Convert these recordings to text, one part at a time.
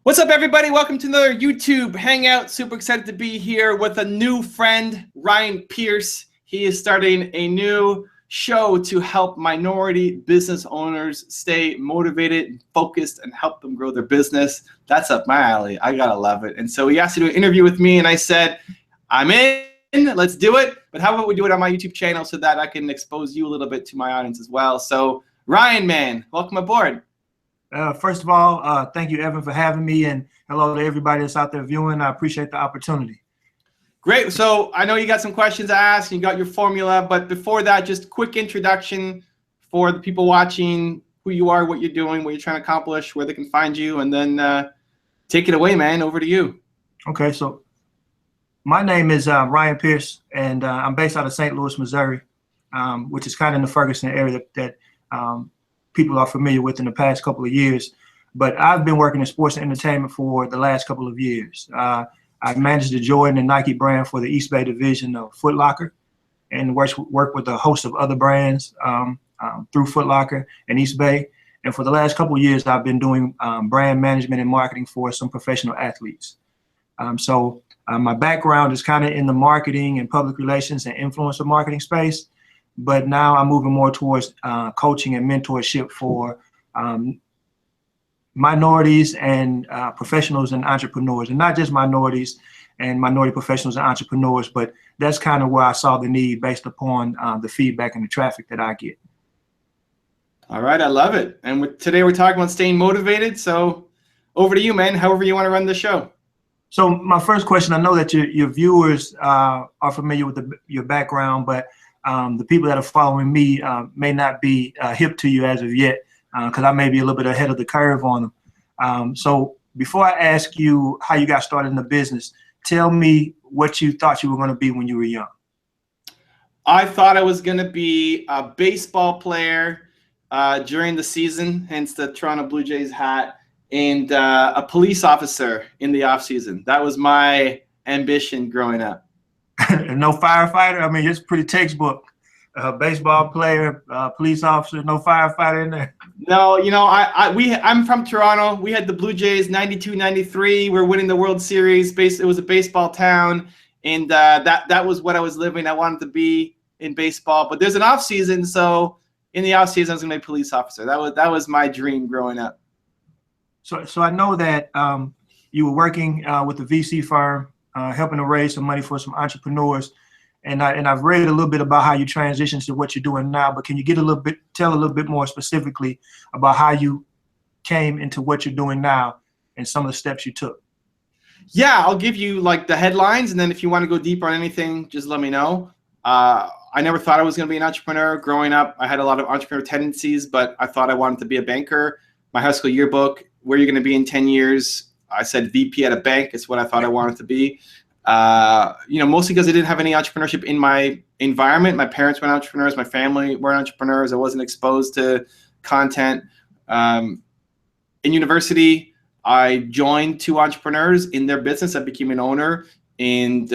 What's up, everybody? Welcome to another YouTube Hangout. Super excited to be here with a new friend, Ryan Pierce. He is starting a new show to help minority business owners stay motivated, focused, and help them grow their business. That's up my alley. I gotta love it. And so he asked to do an interview with me, and I said, I'm in. Let's do it. But how about we do it on my YouTube channel so that I can expose you a little bit to my audience as well. So Ryan, man, welcome aboard. First of all, thank you, Evan, for having me, and hello to everybody that's out there viewing. I appreciate the opportunity. Great. So I know you got some questions to ask, and you got your formula, but before that, just quick introduction for the people watching, who you are, what you're doing, what you're trying to accomplish, where they can find you, and then take it away, man. Over to you. Okay, so my name is Ryan Pierce, and I'm based out of St. Louis, Missouri, which is kind of in the Ferguson area that people are familiar with in the past couple of years. But I've been working in sports and entertainment for the last couple of years. I've managed the Jordan and Nike brand for the East Bay division of Foot Locker, and work with a host of other brands through Foot Locker and East Bay. And for the last couple of years, I've been doing brand management and marketing for some professional athletes. So my background is kind of in the marketing and public relations and influencer marketing space. But now I'm moving more towards coaching and mentorship for minorities and professionals and entrepreneurs, and not just minorities and minority professionals and entrepreneurs, but that's kind of where I saw the need based upon the feedback and the traffic that I get. All right, I love it. And today we're talking about staying motivated. So over to you, man, however you want to run the show. So my first question, I know that your viewers are familiar with your background, but the people that are following me may not be hip to you as of yet, because I may be a little bit ahead of the curve on them. So before I ask you how you got started in the business, tell me what you thought you were going to be when you were young. I thought I was going to be a baseball player during the season, hence the Toronto Blue Jays hat, and a police officer in the off season. That was my ambition growing up. No firefighter? I mean, it's pretty textbook. Baseball player, police officer, no firefighter in there? No, you know, I'm from Toronto. We had the Blue Jays 92, 93. We're winning the World Series. It was a baseball town, and that was what I was living. I wanted to be in baseball, but there's an off season, so in the off season I was gonna be a police officer. That was my dream growing up. So I know that you were working with a VC firm, helping to raise some money for some entrepreneurs, and I've read a little bit about how you transitioned to what you're doing now. But can you tell a little bit more specifically about how you came into what you're doing now and some of the steps you took? Yeah, I'll give you like the headlines, and then if you want to go deeper on anything, just let me know. I never thought I was going to be an entrepreneur. Growing up, I had a lot of entrepreneur tendencies, but I thought I wanted to be a banker. My high school yearbook, where you're going to be in 10 years. I said VP at a bank. It's what I thought I wanted to be. You know, mostly because I didn't have any entrepreneurship in my environment. My parents were entrepreneurs. My family were entrepreneurs. I wasn't exposed to content. In university, I joined two entrepreneurs in their business. I became an owner, and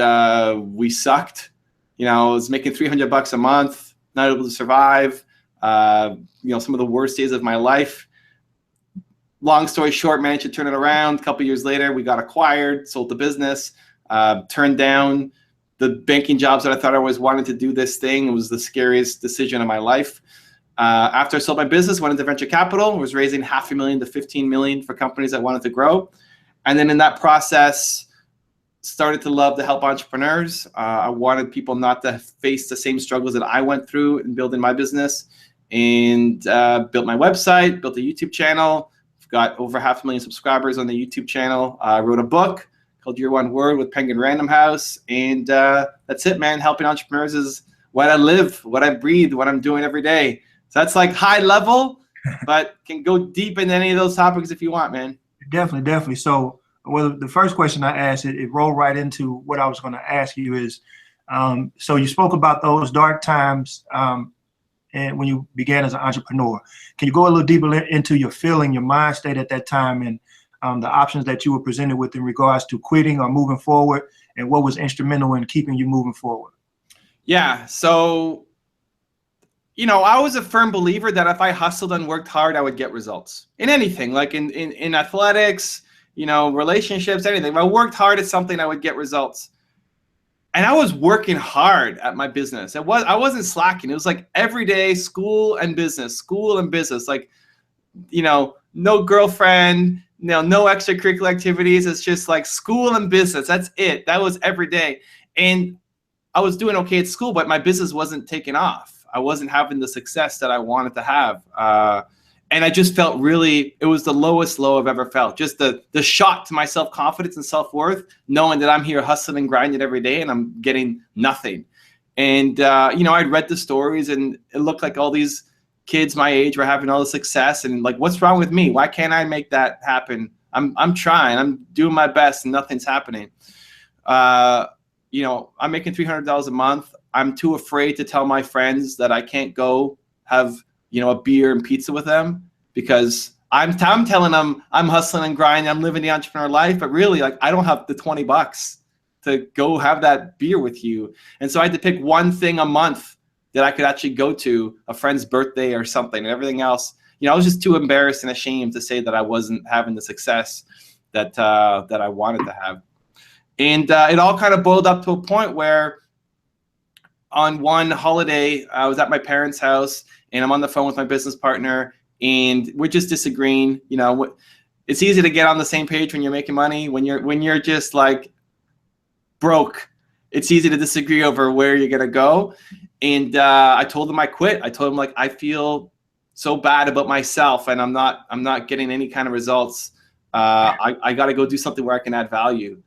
we sucked. You know, I was making $300 a month, not able to survive. You know, some of the worst days of my life. Long story short, managed to turn it around. A couple years later, we got acquired, sold the business, turned down the banking jobs that I thought I always wanted to do this thing. It was the scariest decision of my life. After I sold my business, went into venture capital, was raising $500,000 to $15 million for companies that wanted to grow. And then in that process, started to love to help entrepreneurs. I wanted people not to face the same struggles that I went through in building my business, and built my website, built a YouTube channel. Got over 500,000 subscribers on the YouTube channel. I wrote a book called Your One Word with Penguin Random House. And that's it, man. Helping entrepreneurs is what I live, what I breathe, what I'm doing every day. So that's like high level, but can go deep into any of those topics if you want, man. Definitely. So the first question I asked, it rolled right into what I was going to ask you is, so you spoke about those dark times and when you began as an entrepreneur. Can you go a little deeper into your feeling, your mind state at that time, and the options that you were presented with in regards to quitting or moving forward, and what was instrumental in keeping you moving forward? Yeah, so, you know, I was a firm believer that if I hustled and worked hard, I would get results in anything, like in athletics, you know, relationships, anything. If I worked hard at something, I would get results. And I was working hard at my business. I wasn't slacking. It was like every day, school and business. Like, you know, no girlfriend, no extracurricular activities. It's just like school and business. That's it. That was every day. And I was doing okay at school, but my business wasn't taking off. I wasn't having the success that I wanted to have. And I just felt it was the lowest low I've ever felt. Just the shock to my self-confidence and self-worth, knowing that I'm here hustling and grinding every day and I'm getting nothing. And, you know, I'd read the stories and it looked like all these kids my age were having all the success, and like, what's wrong with me? Why can't I make that happen? I'm trying, I'm doing my best and nothing's happening. You know, I'm making $300 a month. I'm too afraid to tell my friends that I can't go have, you know, a beer and pizza with them, because I'm telling them I'm hustling and grinding, I'm living the entrepreneur life, but really, like, I don't have the $20 to go have that beer with you. And so I had to pick one thing a month that I could actually go to, a friend's birthday or something, and everything else, you know, I was just too embarrassed and ashamed to say that I wasn't having the success that that I wanted to have. And it all kind of boiled up to a point where on one holiday, I was at my parents' house and I'm on the phone with my business partner and we're just disagreeing. You know, it's easy to get on the same page when you're making money. When you're just like broke, it's easy to disagree over where you're gonna go. And I told him I quit. I told him, like, I feel so bad about myself and I'm not getting any kind of results. I got to go do something where I can add value.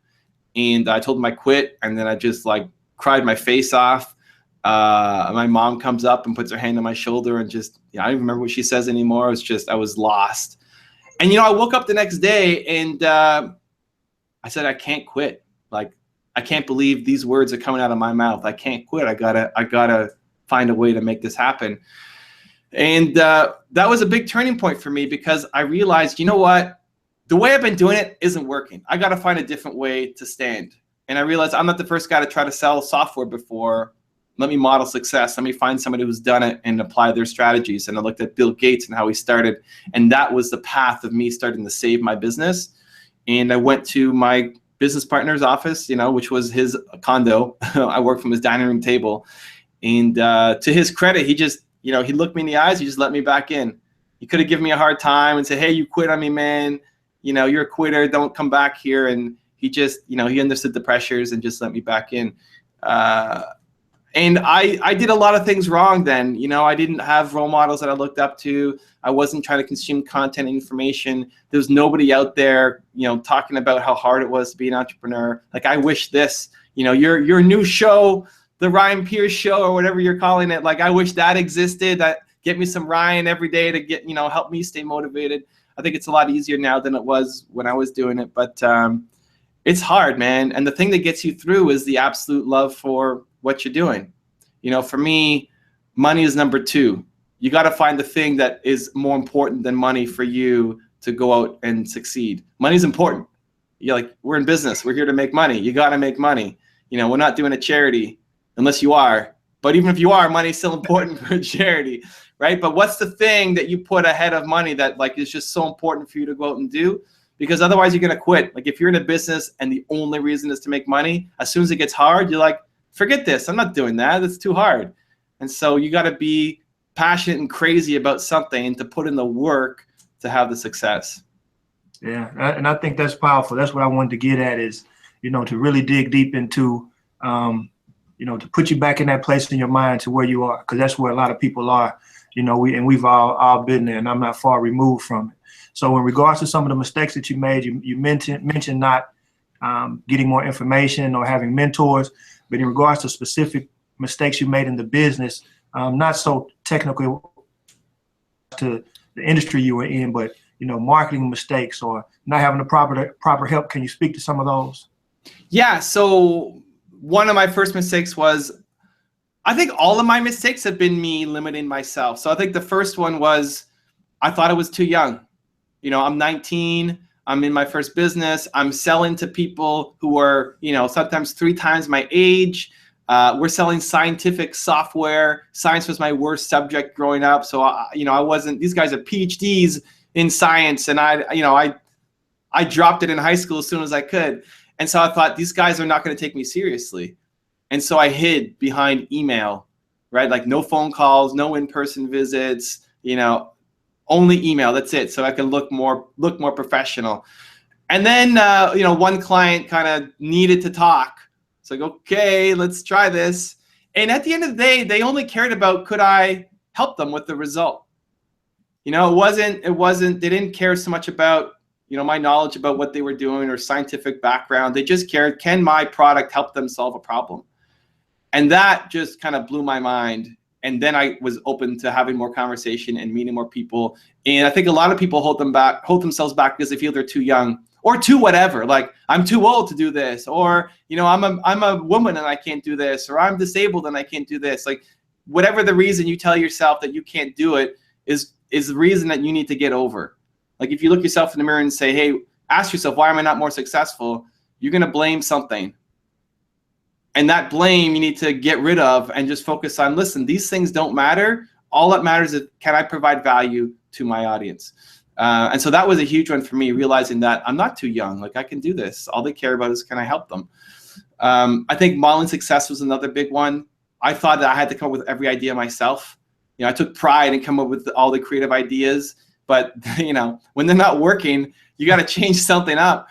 And I told him I quit, and then I just like cried my face off. My mom comes up and puts her hand on my shoulder and just, I don't even remember what she says anymore. It was just, I was lost. And, you know, I woke up the next day and I said, I can't quit. Like, I can't believe these words are coming out of my mouth. I can't quit. I gotta find a way to make this happen. And that was a big turning point for me, because I realized, you know what? The way I've been doing it isn't working. I got to find a different way to stand. And I realized I'm not the first guy to try to sell software before. Let me model success. Let me find somebody who's done it and apply their strategies. And I looked at Bill Gates and how he started. And that was the path of me starting to save my business. And I went to my business partner's office, you know, which was his condo. I worked from his dining room table. And to his credit, he just, you know, he looked me in the eyes. He just let me back in. He could have given me a hard time and said, hey, you quit on me, man. You know, you're a quitter. Don't come back here. And he just, you know, he understood the pressures and just let me back in. And I did a lot of things wrong then. You know, I didn't have role models that I looked up to. I wasn't trying to consume content and information. There was nobody out there, you know, talking about how hard it was to be an entrepreneur. Like, I wish this, you know, your new show, the Ryan Pierce show or whatever you're calling it, like, I wish that existed. That get me some Ryan every day to get, you know, help me stay motivated. I think it's a lot easier now than it was when I was doing it, but it's hard, man. And the thing that gets you through is the absolute love for what you're doing. You know, for me, money is number two. You got to find the thing that is more important than money for you to go out and succeed. Money's important. You're like, we're in business. We're here to make money. You got to make money. You know, we're not doing a charity unless you are. But even if you are, money's still important for a charity, right? But what's the thing that you put ahead of money that, like, is just so important for you to go out and do? Because otherwise you're going to quit. Like, if you're in a business and the only reason is to make money, as soon as it gets hard, you're like, forget this. I'm not doing that. It's too hard. And so you got to be passionate and crazy about something and to put in the work to have the success. Yeah, and I think that's powerful. That's what I wanted to get at is, you know, to really dig deep into, you know, to put you back in that place in your mind to where you are, because that's where a lot of people are. You know, we've all been there, and I'm not far removed from it. So in regards to some of the mistakes that you made, you mentioned not getting more information or having mentors, but in regards to specific mistakes you made in the business, not so technical to the industry you were in, but, you know, marketing mistakes or not having the proper help. Can you speak to some of those? Yeah. So one of my first mistakes was, I think all of my mistakes have been me limiting myself. So I think the first one was, I thought I was too young. You know, I'm 19. I'm in my first business. I'm selling to people who are, you know, sometimes 3 times my age. We're selling scientific software. Science was my worst subject growing up. So, you know, I wasn't, these guys are PhDs in science. And I I dropped it in high school as soon as I could. And so I thought, these guys are not going to take me seriously. And so I hid behind email, right? Like no phone calls, no in-person visits, you know, only email. That's it. So I can look more professional. And then, you know, one client kind of needed to talk. It's like, okay, let's try this. And at the end of the day, they only cared about, could I help them with the result? You know, they didn't care so much about, you know, my knowledge about what they were doing or scientific background. They just cared, can my product help them solve a problem? And that just kind of blew my mind. And then I was open to having more conversation and meeting more people. And I think a lot of people hold themselves back because they feel they're too young or too whatever. Like, I'm too old to do this, or, you know, I'm a woman and I can't do this, or I'm disabled and I can't do this. Like, whatever the reason you tell yourself that you can't do it is the reason that you need to get over. Like, if you look yourself in the mirror and say, hey, ask yourself, why am I not more successful? You're going to blame something. And that blame you need to get rid of and just focus on, listen, these things don't matter. All that matters is, can I provide value to my audience? And so that was a huge one for me, realizing that I'm not too young. Like, I can do this. All they care about is, can I help them? I think modeling success was another big one. I thought that I had to come up with every idea myself. You know, I took pride in coming up with all the creative ideas. But, you know, when they're not working, you got to change something up.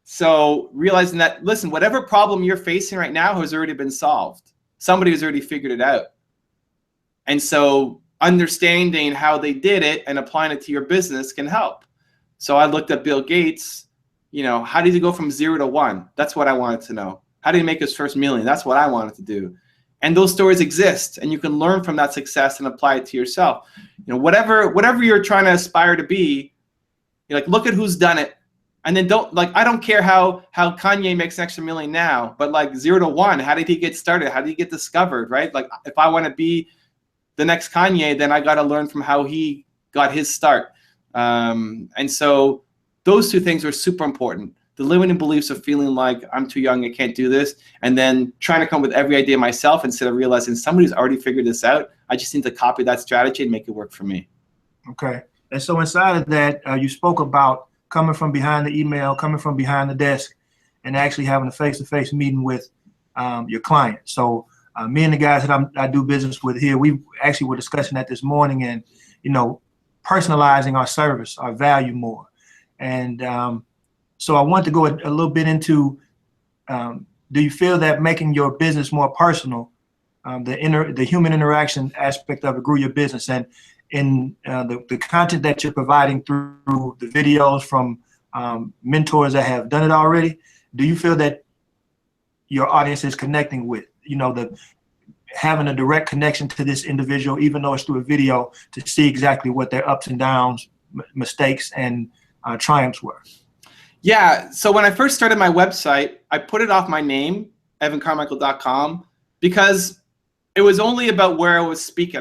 So realizing that, listen, whatever problem you're facing right now has already been solved. Somebody has already figured it out. And so understanding how they did it and applying it to your business can help. So I looked at Bill Gates. You know, how did he go from 0 to 1? That's what I wanted to know. How did he make his first million? That's what I wanted to do. And those stories exist, and you can learn from that success and apply it to yourself. You know, whatever you're trying to aspire to be, you're like, look at who's done it. And then I don't care how Kanye makes an extra million now, but like 0 to 1, how did he get started? How did he get discovered, right? Like, if I want to be the next Kanye, then I got to learn from how he got his start. And so those two things are super important. The limiting beliefs of feeling like I'm too young, I can't do this, and then trying to come up with every idea myself instead of realizing somebody's already figured this out. I just need to copy that strategy and make it work for me. Okay. And so inside of that, you spoke about coming from behind the email, coming from behind the desk, and actually having a face-to-face meeting with your client. So me and the guys that I do business with here, we actually were discussing that this morning, and, you know, personalizing our service, our value more. And so I want to go a little bit into, do you feel that making your business more personal, the human interaction aspect of it grew your business? And in the content that you're providing through the videos from mentors that have done it already, do you feel that your audience is connecting with, you know, having a direct connection to this individual, even though it's through a video, to see exactly what their ups and downs, mistakes, and triumphs were? Yeah, so when I first started my website, I put it off my name, evancarmichael.com, because it was only about where I was speaking.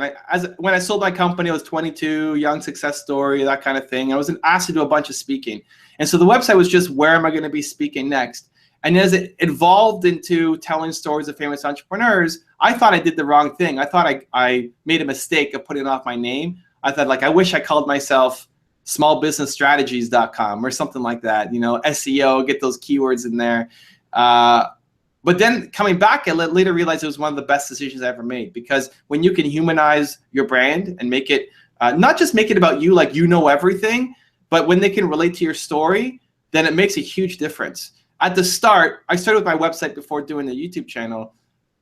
When I sold my company, I was 22, young success story, that kind of thing. I was asked to do a bunch of speaking. And so the website was just, where am I going to be speaking next? And as it evolved into telling stories of famous entrepreneurs, I thought I did the wrong thing. I thought I made a mistake of putting off my name. I thought, like, I wish I called myself smallbusinessstrategies.com or something like that, you know, SEO, get those keywords in there. But then coming back, I later realized it was one of the best decisions I ever made, because when you can humanize your brand and make it, not just make it about you, like you know everything, but when they can relate to your story, then it makes a huge difference. At the start, I started with my website before doing the YouTube channel.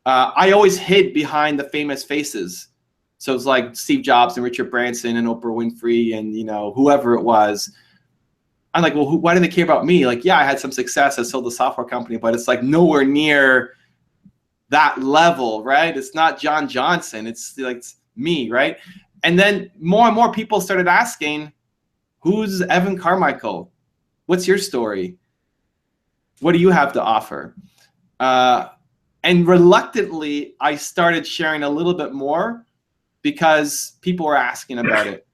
I always hid behind the famous faces. So it's like Steve Jobs and Richard Branson and Oprah Winfrey and, you know, whoever it was. I'm like, well, why do they care about me? Like, yeah, I had some success. I sold a software company, but it's like nowhere near that level, right? It's not John Johnson. It's like me, right? And then more and more people started asking, who's Evan Carmichael? What's your story? What do you have to offer? And reluctantly, I started sharing a little bit more because people were asking about it.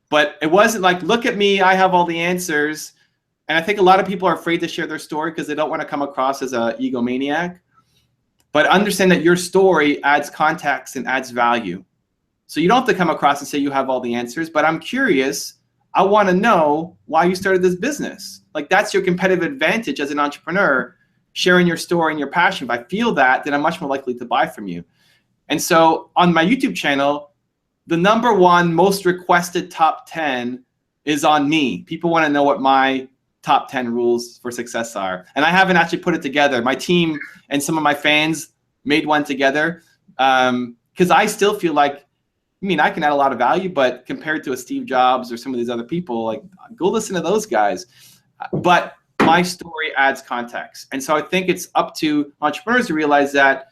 But it wasn't like, look at me, I have all the answers. And I think a lot of people are afraid to share their story because they don't want to come across as an egomaniac. But understand that your story adds context and adds value. So you don't have to come across and say you have all the answers, but I'm curious I want to know why you started this business. Like, that's your competitive advantage as an entrepreneur, sharing your story and your passion. If I feel that, then I'm much more likely to buy from you. And so on my YouTube channel, the #1 most requested top 10 is on me. People want to know what my top 10 rules for success are. And I haven't actually put it together. My team and some of my fans made one together, because I still feel like, I mean, I can add a lot of value, but compared to a Steve Jobs or some of these other people, like, go listen to those guys. But my story adds context. And so I think it's up to entrepreneurs to realize that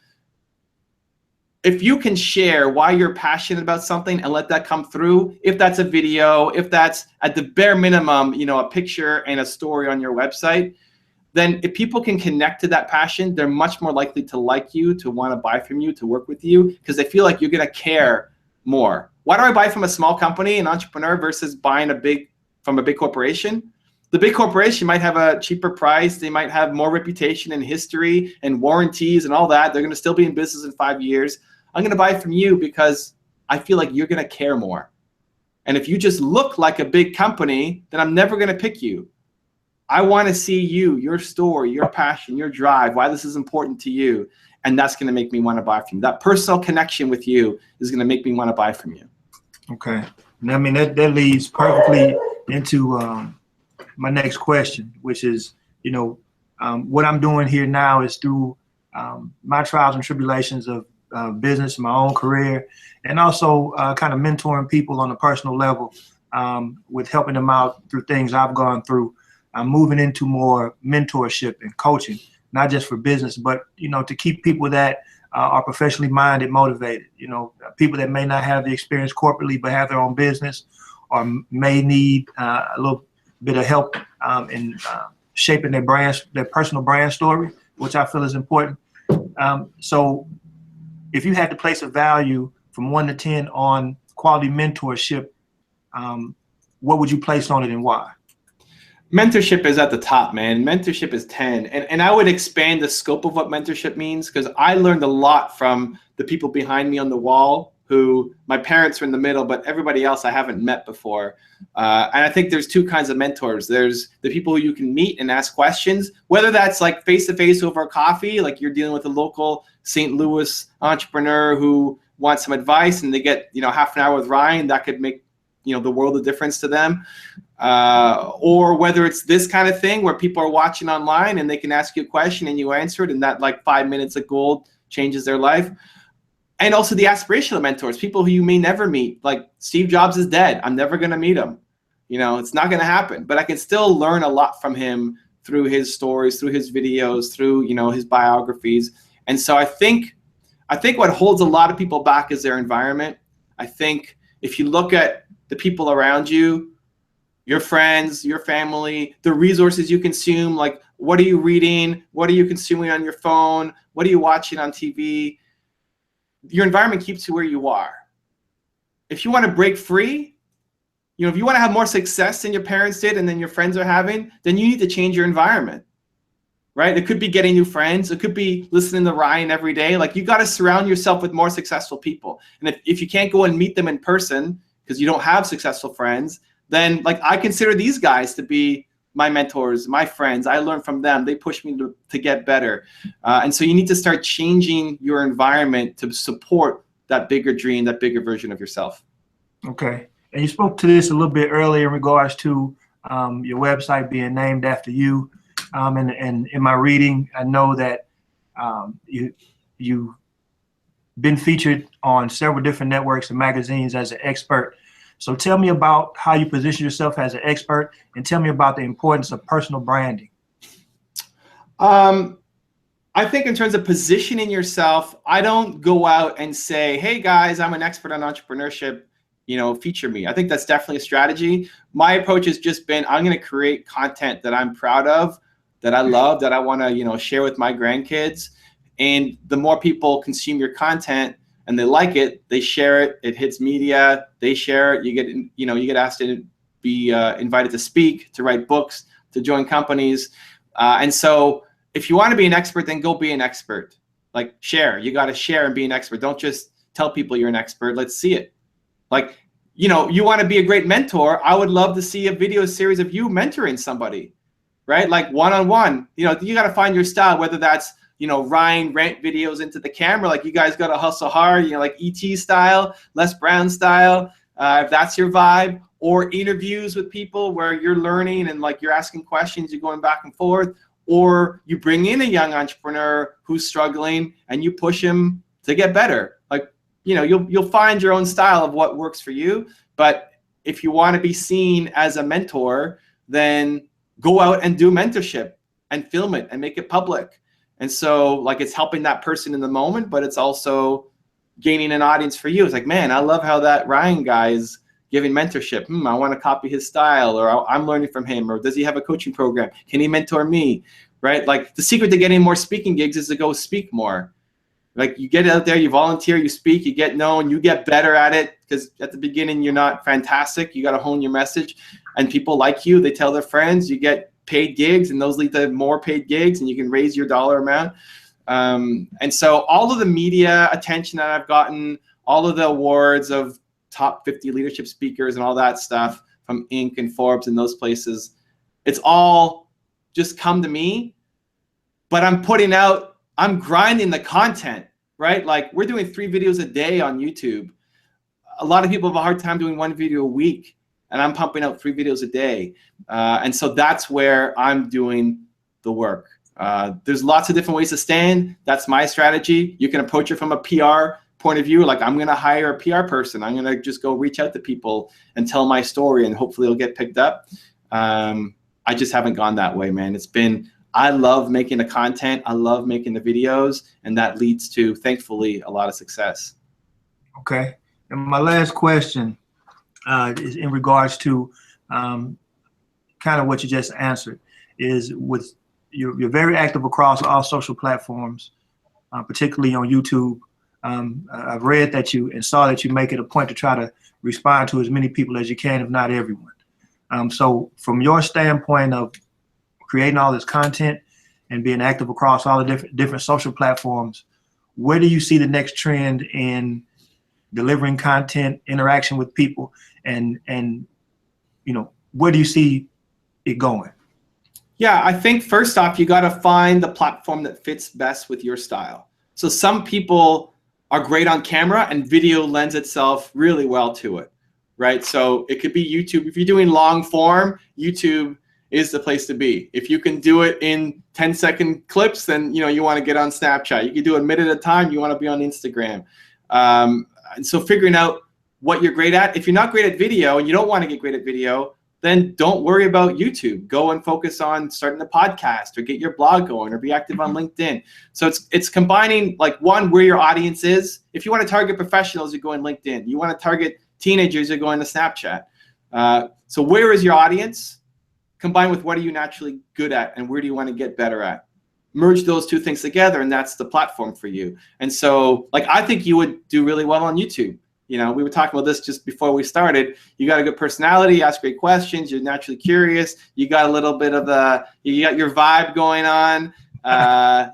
if you can share why you're passionate about something and let that come through, if that's a video, if that's at the bare minimum, you know, a picture and a story on your website, then if people can connect to that passion, they're much more likely to like you, to want to buy from you, to work with you, because they feel like you're going to care more. Why do I buy from a small company, an entrepreneur, versus buying from a big corporation? The big corporation might have a cheaper price. They might have more reputation and history and warranties and all that. They're going to still be in business in 5 years. I'm going to buy from you because I feel like you're going to care more. And if you just look like a big company, then I'm never going to pick you. I want to see you, your story, your passion, your drive, why this is important to you. And that's going to make me want to buy from you. That personal connection with you is going to make me want to buy from you. Okay. And I mean, that leads perfectly into my next question, which is, you know, what I'm doing here now is through my trials and tribulations of business, my own career, and also kind of mentoring people on a personal level, with helping them out through things I've gone through. I'm moving into more mentorship and coaching, not just for business, but, you know, to keep people that are professionally minded, motivated, you know, people that may not have the experience corporately, but have their own business, or may need a little bit of help in shaping their brand, their personal brand story, which I feel is important. So if you had to place a value from 1 to 10 on quality mentorship, what would you place on it and why? Mentorship is at the top, man. Mentorship is 10. And I would expand the scope of what mentorship means, because I learned a lot from the people behind me on the wall, who my parents are in the middle, but everybody else I haven't met before. And I think there's 2 kinds of mentors. There's the people who you can meet and ask questions, whether that's like face-to-face over coffee, like you're dealing with a local St. Louis entrepreneur who wants some advice and they get, you know, half an hour with Ryan, that could make, you know, the world of difference to them. Or whether it's this kind of thing where people are watching online and they can ask you a question and you answer it, and that like 5 minutes of gold changes their life. And also the aspirational mentors, people who you may never meet. Like Steve Jobs is dead. I'm never going to meet him. You know, it's not going to happen. But I can still learn a lot from him through his stories, through his videos, through, you know, his biographies. And so I think what holds a lot of people back is their environment. I think if you look at the people around you, your friends, your family, the resources you consume, like what are you reading? What are you consuming on your phone? What are you watching on TV? Your environment keeps you where you are. If you want to break free, you know, if you want to have more success than your parents did and than your friends are having, then you need to change your environment, right? It could be getting new friends. It could be listening to Ryan every day. Like, you got to surround yourself with more successful people. And if you can't go and meet them in person because you don't have successful friends, then like I consider these guys to be my mentors, my friends. I learn from them. They push me to get better. And so you need to start changing your environment to support that bigger dream, that bigger version of yourself. Okay. And you spoke to this a little bit earlier in regards to your website being named after you. And in my reading, I know that you've been featured on several different networks and magazines as an expert. So tell me about how you position yourself as an expert, and tell me about the importance of personal branding. I think in terms of positioning yourself, I don't go out and say, hey guys, I'm an expert on entrepreneurship, you know, feature me. I think that's definitely a strategy. My approach has just been, I'm going to create content that I'm proud of, that I love, that I want to, you know, share with my grandkids. And the more people consume your content and they like it, they share it, it hits media, they share it, you get asked to be invited to speak, to write books, to join companies. And so if you want to be an expert, then go be an expert. Like, share. You got to share and be an expert. Don't just tell people you're an expert. Let's see it. Like, you know, you want to be a great mentor, I would love to see a video series of you mentoring somebody, right? Like one-on-one. You know, you got to find your style, whether that's, you know, Ryan rant videos into the camera, like you guys got to hustle hard, you know, like ET style, Les Brown style, if that's your vibe, or interviews with people where you're learning and like you're asking questions, you're going back and forth, or you bring in a young entrepreneur who's struggling and you push him to get better. Like, you know, you'll find your own style of what works for you. But if you want to be seen as a mentor, then go out and do mentorship and film it and make it public. And so like it's helping that person in the moment, but it's also gaining an audience for you. It's like, man, I love how that Ryan guy is giving mentorship. I want to copy his style, or I'm learning from him, or does he have a coaching program? Can he mentor me, right? Like the secret to getting more speaking gigs is to go speak more. Like you get out there, you volunteer, you speak, you get known, you get better at it, because at the beginning you're not fantastic. You got to hone your message, and people like you, they tell their friends, you get paid gigs, and those lead to more paid gigs, and you can raise your dollar amount. And so all of the media attention that I've gotten, all of the awards of top 50 leadership speakers and all that stuff from Inc. and Forbes and those places, it's all just come to me. But I'm grinding the content, right? Like we're doing 3 videos a day on YouTube. A lot of people have a hard time doing 1 video a week, and I'm pumping out 3 videos a day. And so that's where I'm doing the work. There's lots of different ways to stand. That's my strategy. You can approach it from a PR point of view. Like I'm going to hire a PR person. I'm going to just go reach out to people and tell my story, and hopefully it'll get picked up. I just haven't gone that way, man. I love making the content. I love making the videos, and that leads to, thankfully, a lot of success. Okay. And my last question is in regards to kind of what you just answered, is with you're very active across all social platforms, particularly on YouTube. I've read that you and saw that you make it a point to try to respond to as many people as you can, if not everyone. So from your standpoint of creating all this content and being active across all the different social platforms, where do you see the next trend in delivering content, interaction with people, and you know, where do you see it going? Yeah, I think first off, you got to find the platform that fits best with your style. So some people are great on camera, and video lends itself really well to it, right? So it could be YouTube. If you're doing long form, YouTube is the place to be. If you can do it in 10-second clips, then you know you want to get on Snapchat. You can do it a minute at a time. You want to be on Instagram. And so figuring out what you're great at. If you're not great at video and you don't want to get great at video, then don't worry about YouTube. Go and focus on starting a podcast, or get your blog going, or be active on LinkedIn. So it's combining, like, one, where your audience is. If you want to target professionals, you go on LinkedIn. You want to target teenagers, you're going to Snapchat. So where is your audience? Combined with what are you naturally good at, and where do you want to get better at? Merge those 2 things together, and that's the platform for you. And so, like, I think you would do really well on YouTube. You know, we were talking about this just before we started. You got a good personality, you ask great questions, you're naturally curious, you got a little bit of you got your vibe going on,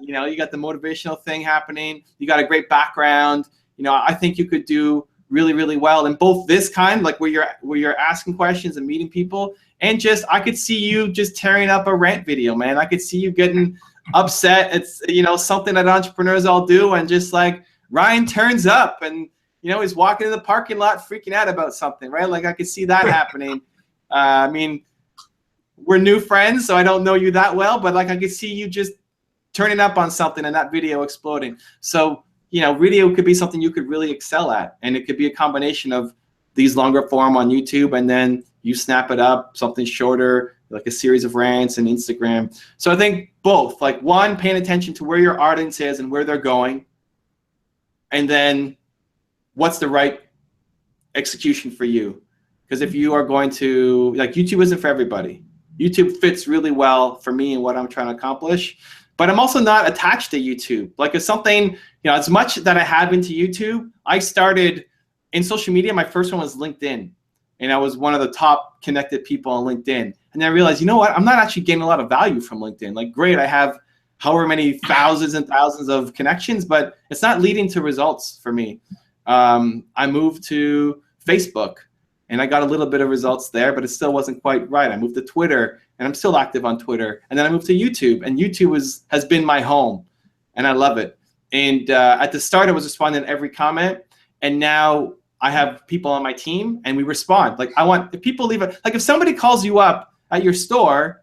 you know, you got the motivational thing happening, you got a great background. You know, I think you could do really, really well in both this kind, like where you're asking questions and meeting people, and just, I could see you just tearing up a rant video, man. I could see you getting upset. It's, you know, something that entrepreneurs all do, and just like Ryan turns up and, you know, he's walking in the parking lot freaking out about something, right? Like I could see that happening. I mean, we're new friends, so I don't know you that well, but like I could see you just turning up on something and that video exploding. So, you know, video could be something you could really excel at, and it could be a combination of these longer form on YouTube, and then you snap it up, something shorter, like a series of rants and Instagram. So I think both, like, one, paying attention to where your audience is and where they're going, and then what's the right execution for you? Because if you are going to, like, YouTube isn't for everybody. YouTube fits really well for me and what I'm trying to accomplish, but I'm also not attached to YouTube. Like, if something, you know, as much that I have into YouTube, I started in social media. My first one was LinkedIn, and I was one of the top connected people on LinkedIn. And then I realized, you know what, I'm not actually getting a lot of value from LinkedIn. Like, great, I have however many thousands and thousands of connections, but it's not leading to results for me. I moved to Facebook, and I got a little bit of results there, but it still wasn't quite right. I moved to Twitter, and I'm still active on Twitter. And then I moved to YouTube, and YouTube has been my home, and I love it. And at the start, I was responding to every comment, and now I have people on my team, and we respond. Like, if people leave like if somebody calls you up at your store,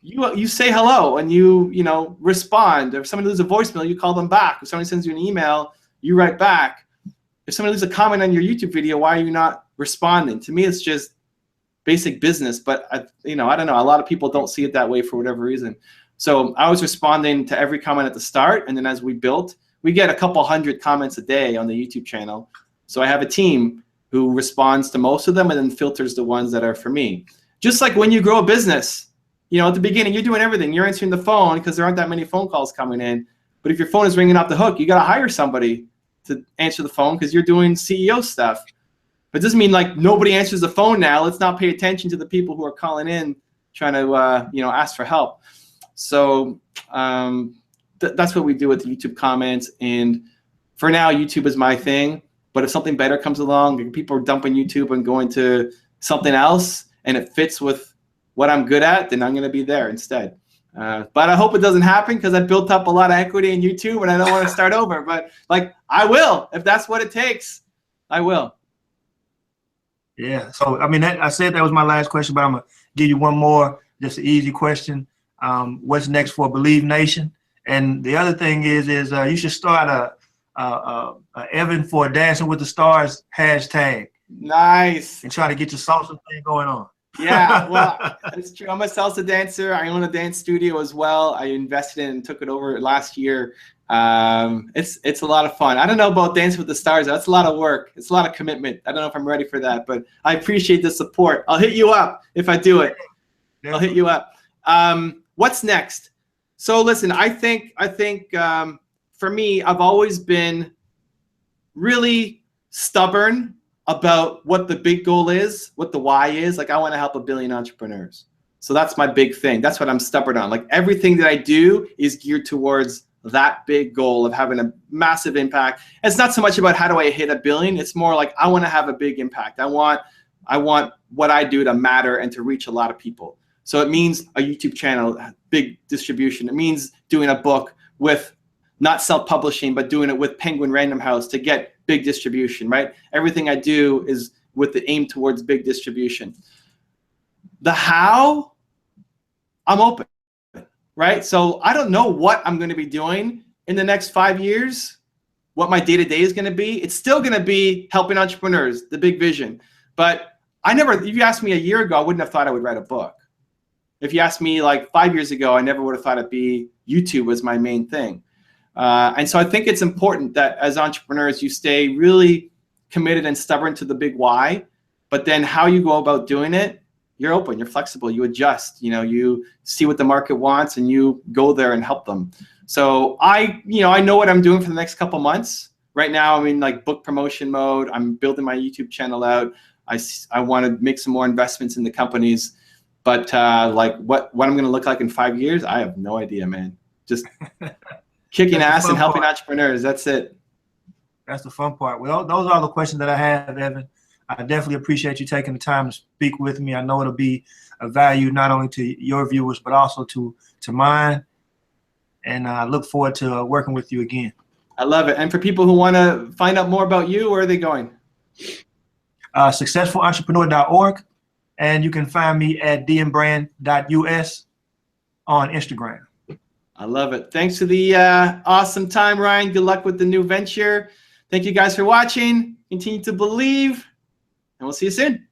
you say hello and you respond. If somebody leaves a voicemail, you call them back. If somebody sends you an email, you write back. If somebody leaves a comment on your YouTube video, why are you not responding? To me, it's just basic business. But I don't know. A lot of people don't see it that way for whatever reason. So I was responding to every comment at the start, and then as we built, we get a couple hundred comments a day on the YouTube channel. So I have a team who responds to most of them and then filters the ones that are for me. Just like when you grow a business. At the beginning, you're doing everything. You're answering the phone because there aren't that many phone calls coming in. But if your phone is ringing off the hook, you got to hire somebody to answer the phone because you're doing CEO stuff. But it doesn't mean like nobody answers the phone now. Let's not pay attention to the people who are calling in trying to ask for help. So that's what we do with the YouTube comments. And for now, YouTube is my thing. But if something better comes along, and people are dumping YouTube and going to something else, and it fits with what I'm good at, then I'm going to be there instead. But I hope it doesn't happen because I built up a lot of equity in YouTube and I don't want to start over. But like, I will. If that's what it takes, I will. Yeah. So, I mean, I said that was my last question, but I'm going to give you one more, just an easy question. What's next for Believe Nation? And the other thing is you should start a Evan for Dancing with the Stars hashtag. Nice. And try to get your salsa thing going on. Yeah, well, it's true. I'm a salsa dancer. I own a dance studio as well. I invested in and took it over last year. It's a lot of fun. I don't know about Dancing with the Stars. That's a lot of work. It's a lot of commitment. I don't know if I'm ready for that, but I appreciate the support. I'll hit you up if I do it. I'll hit you up. What's next? So listen, I think for me, I've always been really stubborn about what the big goal is, what the why is. Like, I want to help 1 billion entrepreneurs. So that's my big thing. That's what I'm stubborn on. Like, everything that I do is geared towards that big goal of having a massive impact. It's not so much about how do I hit 1 billion. It's more like I want to have a big impact. I want what I do to matter and to reach a lot of people. So it means a YouTube channel, big distribution. It means doing a book with not self-publishing, but doing it with Penguin Random House to get big distribution, right? Everything I do is with the aim towards big distribution. The how, I'm open, right? So I don't know what I'm going to be doing in the next 5 years, what my day-to-day is going to be. It's still going to be helping entrepreneurs, the big vision. But if you asked me a year ago, I wouldn't have thought I would write a book. If you asked me like 5 years ago, I never would have thought it'd be YouTube as my main thing. And so I think it's important that as entrepreneurs, you stay really committed and stubborn to the big why, but then how you go about doing it, you're open, you're flexible, you adjust, you see what the market wants and you go there and help them. So I know what I'm doing for the next couple months. Right now, I'm in like book promotion mode. I'm building my YouTube channel out. I want to make some more investments in the companies, but like what I'm going to look like in 5 years, I have no idea, man. Just kicking ass and helping entrepreneurs. That's it. That's the fun part. Well, those are all the questions that I have, Evan. I definitely appreciate you taking the time to speak with me. I know it'll be a value not only to your viewers, but also to mine. And I look forward to working with you again. I love it. And for people who want to find out more about you, where are they going? SuccessfulEntrepreneur.org. And you can find me at DMBRAND.us on Instagram. I love it. Thanks for the awesome time, Ryan. Good luck with the new venture. Thank you guys for watching. Continue to believe, and we'll see you soon.